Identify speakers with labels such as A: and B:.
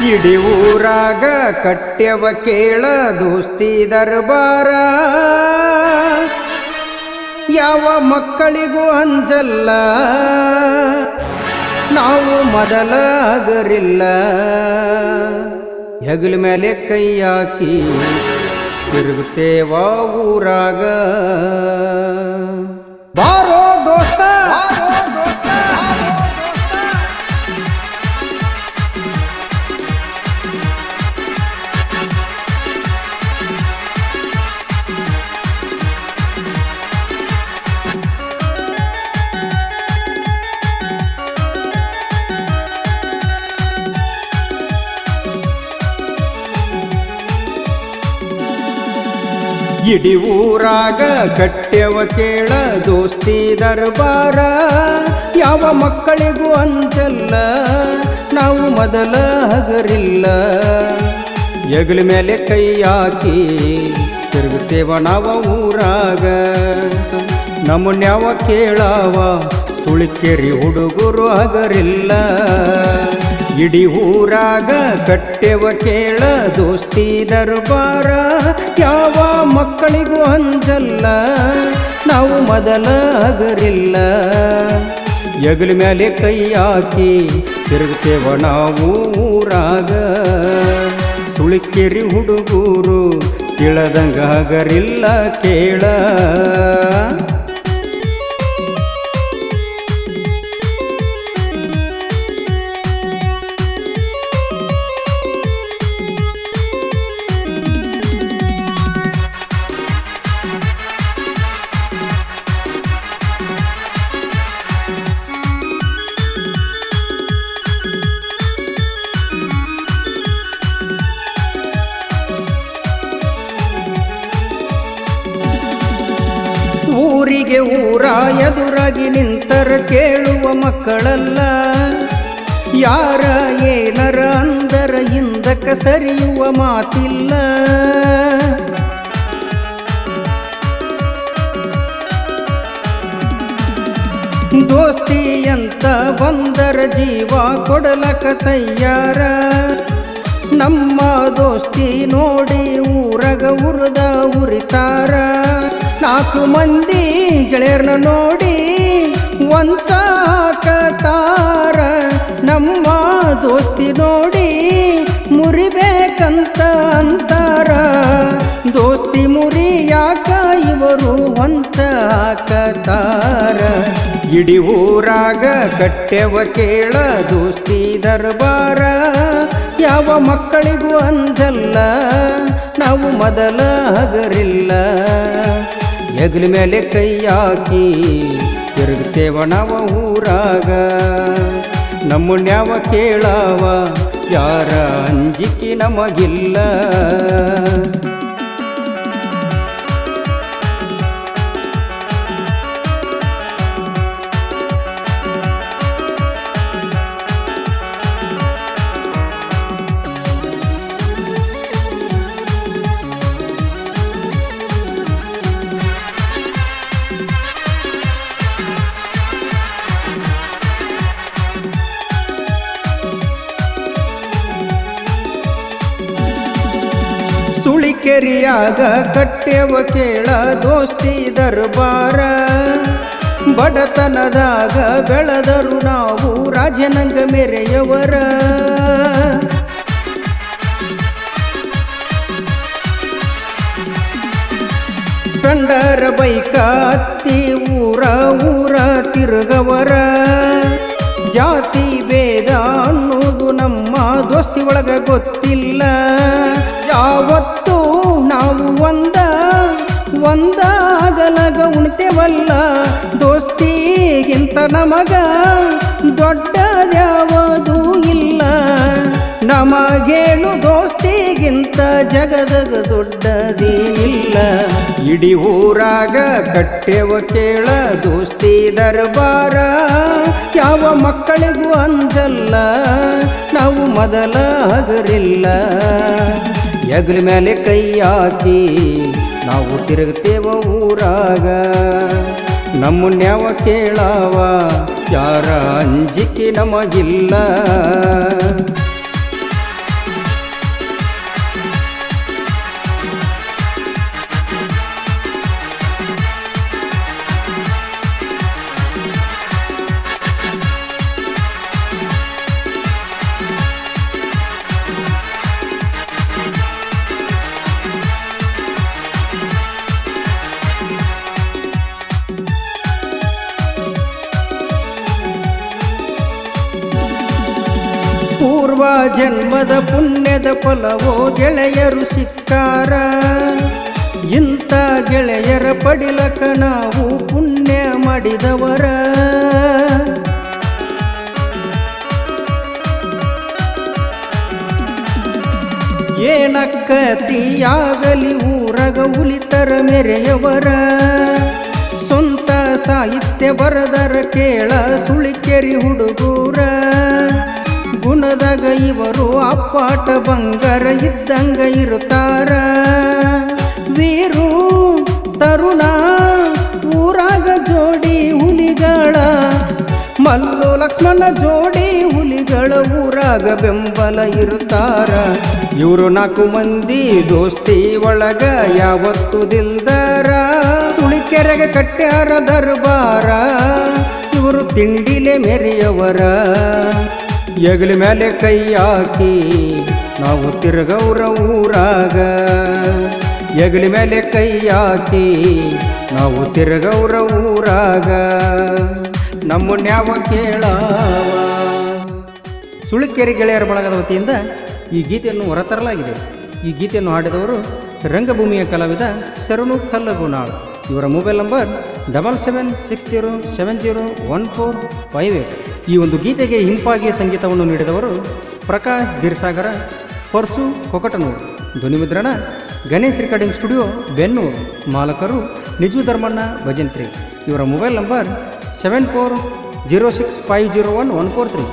A: ಇಡೀ ಊರಾಗ ಕಟ್ಟ್ಯವ ಕೇಳ ದೋಸ್ತಿ ದರ್ಬಾರ ಯಾವ ಮಕ್ಕಳಿಗೂ ಅಂಜಲ್ಲ ನಾವು ಮೊದಲ ಹಗರಿಲ್ಲ ಹೆಗಲ ಮೇಲೆ ಕೈ ಹಾಕಿ ತಿರುಗುತ್ತೇವ ಊರಾಗ ಬಾರೋ ದೋಸ್ತ ಇಡೀ ಊರಾಗ ಕಟ್ಟ್ಯವ ಕೇಳ ದೋಸ್ತಿ ದರ್ಬಾರ ಯಾವ ಮಕ್ಕಳಿಗೂ ಅಂಜಲ್ಲ ನಾವು ಮೊದಲ ಹಗರಿಲ್ಲ ಹೆಗಲ ಮೇಲೆ ಕೈ ಹಾಕಿ ತಿರುಗುತ್ತೇವ ನಾವ ಊರಾಗ ನಮ್ಮನ್ಯಾವ ಕೇಳಾವ ಸುಳಿಕೆರಿ ಹುಡುಗರು ಹಗರಿಲ್ಲ ಇಡೀ ಊರಾಗ ಕಟ್ಟ್ಯವ ಕೇಳ ದೋಸ್ತಿ ದರ್ಬಾರ ಯಾವ ಮಕ್ಕಳಿಗೂ ಅಂಜಲ್ಲ ನಾವು ಮೊದಲ ಹಗರಿಲ್ಲ ಹೆಗಲ ಮೇಲೆ ಕೈ ಹಾಕಿ ತಿರುಗುತ್ತೇವ ನಾವು ಊರಾಗ ಸುಳಿಕೆರಿ ಹುಡುಗರು ತಿಳದಂಗ ಹಗರಿಲ್ಲ ಕೇಳ ಊರಿಗೆ ಊರ ಎದುರಾಗಿ ನಿಂತರ ಕೇಳುವ ಮಕ್ಕಳಲ್ಲ ಯಾರ ಏನರ ಅಂದರ ಹಿಂದಕ ಸರಿಯುವ ಮಾತಿಲ್ಲ ದೋಸ್ತಿ ಅಂತ ಬಂದರ ಜೀವ ಕೊಡಲಕ ತಯ್ಯಾರ ನಮ್ಮ ದೋಸ್ತಿ ನೋಡಿ ಊರಗ ಉರಿದ ಉರಿತಾರ ನಾಲ್ಕು ಮಂದಿ ಗೆಳೆಯರನ್ನ ನೋಡಿ ವಂಚಾಕತಾರ ನಮ್ಮ ದೋಸ್ತಿ ನೋಡಿ ಮುರಿಬೇಕಂತ ಅಂತಾರ ದೋಸ್ತಿ ಮುರಿಯಾಕ ಇವರು ವಂಚಾಕತಾರ ಇಡೀ ಊರಾಗ ಕಟ್ಟ್ಯವ ಕೇಳ ದೋಸ್ತಿ ದರ್ಬಾರ ಯಾವ ಮಕ್ಕಳಿಗೂ ಅಂಜಲ್ಲ ನಾವು ಮೊದಲ ಹಗರಿಲ್ಲ ಹೆಗಲ ಮೇಲೆ ಕೈ ಹಾಕಿ ತಿರುಗುತ್ತೇವ ನಾವ ಊರಾಗ ನಮ್ಮನ್ಯಾವ ಕೇಳಾವ ಯಾರ ಅಂಜಿಕೆ ನಮಗಿಲ್ಲ ಸುಳಿಕೆರಿಯಾಗ ಕಟ್ಟ್ಯವ ಕೇಳ ದೋಸ್ತಿ ದರ್ಬಾರ ಬಡತನದಾಗ ಬೆಳೆದರು ನಾವು ರಾಜನಂಗ ಮೆರೆಯವರ ಸ್ಪೆಂಡರ್ ಬೈಕ ಹತ್ತಿ ಊರ ಊರ ತಿರುಗವರ ಜಾತಿ ಭೇದ ಅನ್ನೋದು ನಮ್ಮ ದೋಸ್ತಿ ಒಳಗ ಗೊತ್ತಿಲ್ಲ ಯಾವತ್ತು ನಾವು ಒಂದಾಗಲಗ ಉಣ್ತೇವಲ್ಲ ದೋಸ್ತಿಗಿಂತ ನಮಗ ದೊಡ್ಡದ್ಯಾವುದು ಇಲ್ಲ ನಮಗೇನು ದೋಸ್ತಿಗಿಂತ ಜಗದಗ ದೊಡ್ಡದೇನಿಲ್ಲ ಇಡೀ ಊರಾಗ ಕಟ್ಟ್ಯವ ಕೇಳ ದೋಸ್ತಿ ದರ್ಬಾರ ಯಾವ ಮಕ್ಕಳಿಗೂ ಅಂಜಲ್ಲ ನಾವು ಮೊದಲ ಹಗರಿಲ್ಲ ಹೆಗಲ ಮೇಲೆ ಕೈ ಹಾಕಿ ನಾವು ತಿರುಗುತ್ತೇವ ಊರಾಗ ನಮ್ಮನ್ಯಾವ ಕೇಳಾವ ಯಾರ ಅಂಜಿಕೆ ನಮಗಿಲ್ಲ ಪೂರ್ವ ಜನ್ಮದ ಪುಣ್ಯದ ಫಲವೋ ಗೆಳೆಯರು ಸಿಕ್ಕಾರ. ಇಂಥ ಗೆಳೆಯರ ಪಡಿಲಕ ನಾವು ಪುಣ್ಯ ಮಾಡಿದವರ. ಏನಕ್ಕತಿಯಾಗಲಿ ಊರಗ ಉಲಿತರ ಮೆರೆಯವರ. ಸ್ವಂತ ಸಾಹಿತ್ಯ ಬರದರ ಕೇಳ ಸುಳಿಕೆರಿ ಹುಡುಗೂರ. ಗುಣದಾಗ ಇವರು ಅಪ್ಪಾಟ ಬಂಗಾರ ಇದ್ದಂಗ ಇರುತ್ತಾರ. ವೀರು ತರುಣ ಊರಾಗ ಜೋಡಿ ಹುಲಿಗಳ. ಮಲ್ಲು ಲಕ್ಷ್ಮಣ ಜೋಡಿ ಹುಲಿಗಳ ಊರಾಗ ಬೆಂಬಲ ಇರುತ್ತಾರ. ಇವರು 4 ಮಂದಿ ದೋಸ್ತಿ ಒಳಗ ಯಾವತ್ತು ದಿಲ್ದಾರ. ಸುಳಿಕೆರೆಗೆ ಕಟ್ಟ್ಯಾರ ದರ್ಬಾರ. ಇವರು ತಿಂಡಿಲೆ ಮೆರೆಯವರ. ಎಗಲಿ ಮೇಲೆ ಕೈ ಹಾಕಿ ನಾವು ತಿರುಗೌರ ಊರಾಗ. ಎಗಲಿ ಮೇಲೆ ಕೈ ಹಾಕಿ ನಾವು ತಿರುಗೌರ ಊರಾಗ. ನಮ್ಮನ್ಯಾವ ಕೇಳಾವ. ಸುಳಿಕೆರೆ ಗೆಳೆಯರ ಬಳಗದ ವತಿಯಿಂದ ಈ ಗೀತೆಯನ್ನು ಹೊರತರಲಾಗಿದೆ. ಈ ಗೀತೆಯನ್ನು ಹಾಡಿದವರು ರಂಗಭೂಮಿಯ ಕಲಾವಿದ ಶರಣು ಕಲ್ಲಗುನಾಳ್. ಇವರ ಮೊಬೈಲ್ ನಂಬರ್ 7760701458. ಈ ಒಂದು ಗೀತೆಗೆ ಇಂಪಾಗಿ ಸಂಗೀತವನ್ನು ನೀಡಿದವರು ಪ್ರಕಾಶ್ ಗಿರ್ಸಾಗರ, ಪರ್ಸು ಕೊಕಟನೂರು. ಧ್ವನಿಮುದ್ರಣ ಗಣೇಶ್ ರೆಕಾರ್ಡಿಂಗ್ ಸ್ಟುಡಿಯೋ ಬೆನ್ನೂರು. ಮಾಲಕರು ನಿಜು ಧರ್ಮಣ್ಣ ಭಜಂತ್ರಿ. ಇವರ ಮೊಬೈಲ್ ನಂಬರ್ 7406501143.